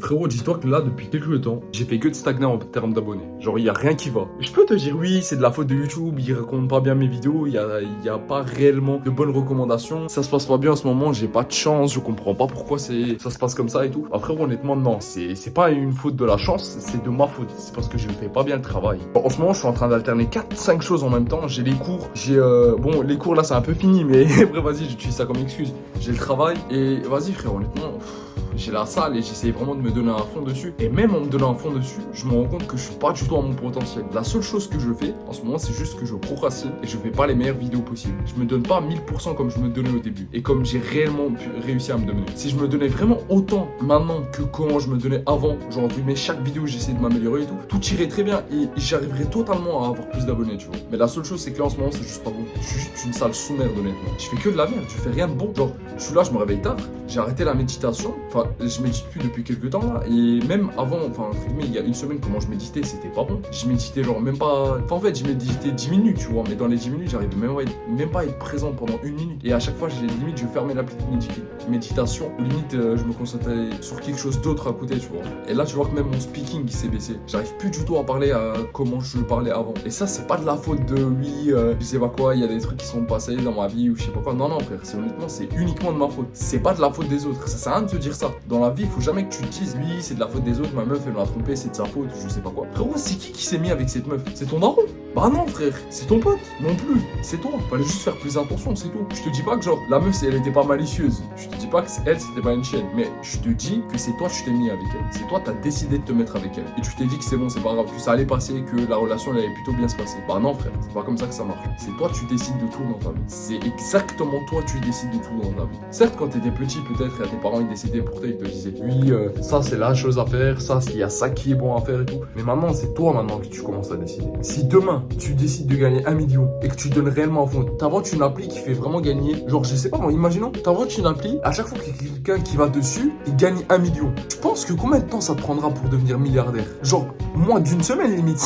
Frérot, dis-toi que là, depuis quelques temps, j'ai fait que de stagner en termes d'abonnés. Genre, il y a rien qui va. Je peux te dire, oui, c'est de la faute de YouTube, il raconte pas bien mes vidéos, il y a pas réellement de bonnes recommandations. Ça se passe pas bien en ce moment, j'ai pas de chance, je comprends pas pourquoi ça se passe comme ça et tout. Après, honnêtement, non, c'est pas une faute de la chance, c'est de ma faute. C'est parce que je ne fais pas bien le travail. En ce moment, je suis en train d'alterner 4-5 choses en même temps. J'ai les cours, bon, les cours là, c'est un peu fini, mais après, vas-y, j'utilise ça comme excuse. J'ai le travail et vas-y, frère, honnêtement. J'ai la salle et j'essaie vraiment de me donner un fond dessus. Et même en me donnant un fond dessus, je me rends compte que je suis pas du tout à mon potentiel. La seule chose que je fais en ce moment, c'est juste que je procrastine et je fais pas les meilleures vidéos possibles. Je me donne pas 1000% comme je me donnais au début et comme j'ai réellement réussi à me donner. Si je me donnais vraiment autant maintenant que quand je me donnais avant, genre entre guillemets, chaque vidéo, j'essaie de m'améliorer et tout irait très bien et j'arriverais totalement à avoir plus d'abonnés, tu vois. Mais la seule chose, c'est que là en ce moment, c'est juste pas bon. Je suis juste une sale sous-merde, honnêtement. Je fais que de la merde, je fais rien de bon. Genre, je suis là, je me réveille tard, j'ai arrêté la méditation. Enfin, je médite plus depuis quelques temps là. Et même avant, enfin, entre guillemets, il y a une semaine, comment je méditais, c'était pas bon. Je méditais genre même pas. Enfin, en fait, je méditais 10 minutes, tu vois. Mais dans les 10 minutes, j'arrivais même pas à être présent pendant une minute. Et à chaque fois, j'ai limite, je fermais l'appli de méditation. Ou limite, je me concentrais sur quelque chose d'autre à côté, tu vois. Et là, tu vois que même mon speaking il s'est baissé. J'arrive plus du tout à parler à comment je parlais avant. Et ça, c'est pas de la faute de oui, je sais pas quoi, il y a des trucs qui sont passés dans ma vie ou je sais pas quoi. Non, non, frère, c'est uniquement de ma faute. C'est pas de la faute des autres. Ça sert à rien de te dire ça. Dans la vie, il faut jamais que tu te dises oui, c'est de la faute des autres, ma meuf elle m'a trompé, c'est de sa faute, je sais pas quoi. Frérot, c'est qui s'est mis avec cette meuf? C'est ton daron? Bah non, frère, c'est ton pote, non plus, c'est toi. Fallait juste faire plus attention, c'est tout. Je te dis pas que genre la meuf elle était pas malicieuse. Je te dis pas que elle c'était pas une chienne, mais je te dis que c'est toi tu t'es mis avec elle. C'est toi t'as décidé de te mettre avec elle. Et tu t'es dit que c'est bon, c'est pas grave, que ça allait passer, que la relation elle allait plutôt bien se passer. Bah non, frère, c'est pas comme ça que ça marche. C'est toi tu décides de tout dans ta vie. C'est exactement toi tu décides de tout dans ta vie. Certes, quand t'étais petit, peut-être tes parents ils décidaient pour toi, ils te disaient oui, ça c'est la chose à faire, ça il y a ça qui est bon à faire et tout. Mais maintenant, c'est toi maintenant que tu commences à décider. Si demain tu décides de gagner 1 million et que tu donnes réellement à fond, t'inventes une appli qui fait vraiment gagner, genre je sais pas moi, imaginons, t'inventes une appli, à chaque fois qu'il y a quelqu'un qui va dessus, il gagne 1 million. Tu penses que combien de temps ça te prendra pour devenir milliardaire? Genre moins d'une semaine limite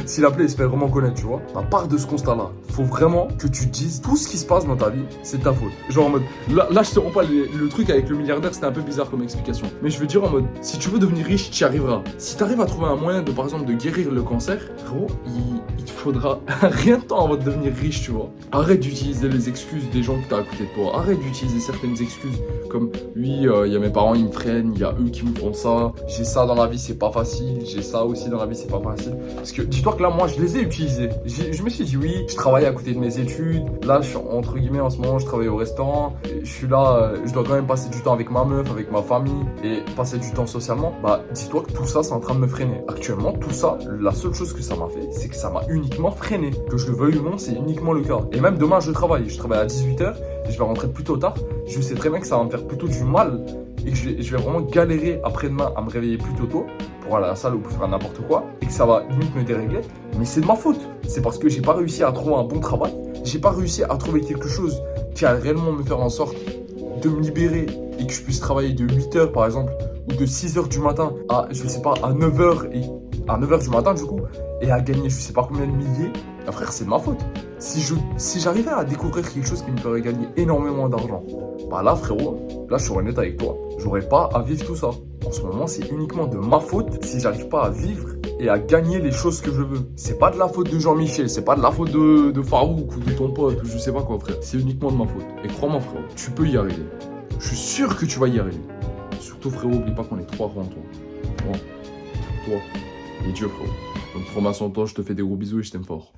si l'appli se fait vraiment connaître, tu vois. À part de ce constat-là, faut vraiment que tu te dises tout ce qui se passe dans ta vie, c'est ta faute. Genre en mode, là je te rends pas le truc avec le milliardaire, c'était un peu bizarre comme explication. Mais je veux dire en mode, si tu veux devenir riche, tu y arriveras. Si tu arrives à trouver un moyen de, par exemple, de guérir le cancer, gros, il te faudra rien de temps avant de devenir riche, tu vois. Arrête d'utiliser les excuses des gens que t'as à côté de toi. Arrête d'utiliser certaines excuses comme, oui, il y a mes parents, ils me freinent, il y a eux qui me font ça, j'ai ça dans la vie, c'est pas facile, j'ai ça aussi dans la vie, c'est pas facile. Parce que dis-toi que là, moi, je les ai utilisés. Je me suis dit, oui, je travaille à côté de mes études. Là, je suis, entre guillemets, en ce moment, je travaille au restaurant. Je suis là, je dois quand même passer du temps avec ma meuf, avec ma famille et passer du temps socialement. Bah, dis-toi que tout ça, c'est en train de me freiner. Actuellement, tout ça, la seule chose que ça m'a fait, c'est que ça m'a uniquement freiné. Que je le veuille ou non, c'est uniquement le cas. Et même demain, je travaille à 18h et je vais rentrer plus tôt tard. Je sais très bien que ça va me faire plutôt du mal et que je vais vraiment galérer après-demain à me réveiller plus tôt pour aller à la salle ou pour faire n'importe quoi et que ça va limite me dérégler. Mais c'est de ma faute. C'est parce que j'ai pas réussi à trouver un bon travail. J'ai pas réussi à trouver quelque chose qui a réellement me faire en sorte de me libérer et que je puisse travailler de 8h par exemple ou de 6h du matin à, je sais pas, à 9h et à 9h du matin du coup et à gagner je sais pas combien de milliers, ah, frère, c'est de ma faute. Si j'arrivais à découvrir quelque chose qui me ferait gagner énormément d'argent, bah là frérot, là je suis honnête avec toi, j'aurais pas à vivre tout ça. En ce moment, c'est uniquement de ma faute si j'arrive pas à vivre et à gagner les choses que je veux. C'est pas de la faute de Jean-Michel, c'est pas de la faute de Farouk ou de ton pote ou je sais pas quoi, frère. C'est uniquement de ma faute. Et crois-moi frérot, tu peux y arriver. Je suis sûr que tu vas y arriver. Surtout frérot, oublie pas qu'on est 3 avant toi. Moi, toi et Dieu frérot. Donc prends soin de toi, je te fais des gros bisous et je t'aime fort.